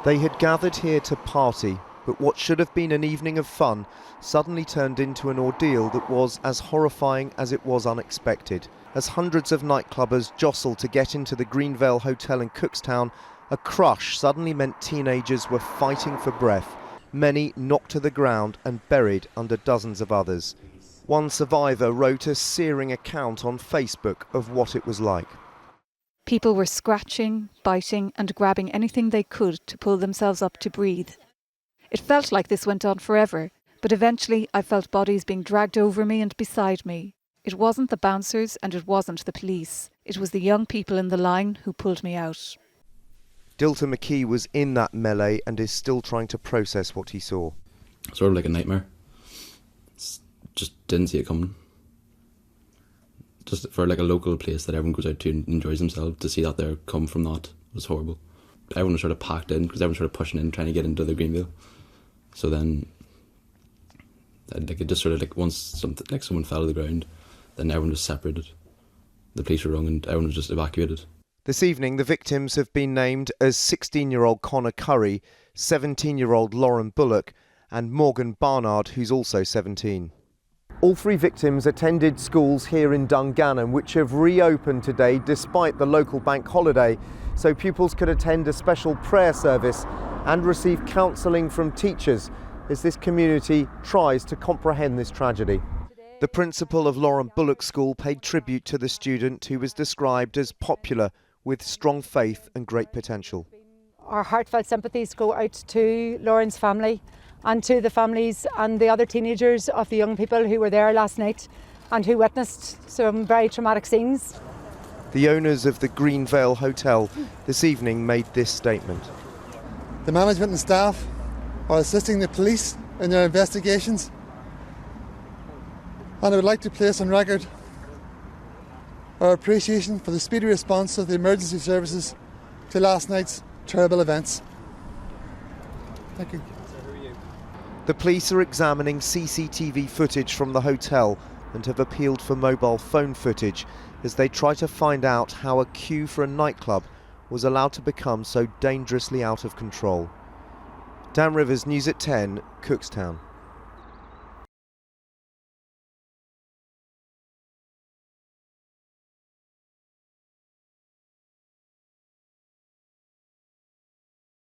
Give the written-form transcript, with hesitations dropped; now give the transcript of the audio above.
They had gathered here to party, but what should have been an evening of fun suddenly turned into an ordeal that was as horrifying as it was unexpected. As hundreds of nightclubbers jostled to get into the Greenvale Hotel in Cookstown, a crush suddenly meant teenagers were fighting for breath, many knocked to the ground and buried under dozens of others. One survivor wrote a searing account on Facebook of what it was like. People were scratching, biting and grabbing anything they could to pull themselves up to breathe. It felt like this went on forever, but eventually I felt bodies being dragged over me and beside me. It wasn't the bouncers and it wasn't the police. It was the young people in the line who pulled me out. Dilton McKee was in that melee and is still trying to process what he saw. Sort of like a nightmare. Just didn't see it coming. Just for like a local place that everyone goes out to and enjoys themselves, to see that there come from that was horrible. Everyone was sort of packed in because everyone was sort of pushing in, trying to get into the Greenvale. So then, like it just sort of like once someone fell to the ground, then everyone was separated. The police were rung and everyone was just evacuated. This evening, the victims have been named as 16-year-old Connor Currie, 17-year-old Lauren Bullock, and Morgan Barnard, who's also 17. All three victims attended schools here in Dungannon, which have reopened today despite the local bank holiday, so pupils could attend a special prayer service and receive counselling from teachers as this community tries to comprehend this tragedy. The principal of Lauren Bullock School paid tribute to the student, who was described as popular, with strong faith and great potential. Our heartfelt sympathies go out to Lauren's family and to the families and the other teenagers of the young people who were there last night and who witnessed some very traumatic scenes. The owners of the Greenvale Hotel this evening made this statement. The management and staff are assisting the police in their investigations, and I would like to place on record our appreciation for the speedy response of the emergency services to last night's terrible events. Thank you. The police are examining CCTV footage from the hotel and have appealed for mobile phone footage as they try to find out how a queue for a nightclub was allowed to become so dangerously out of control. Dan Rivers, News at 10, Cookstown.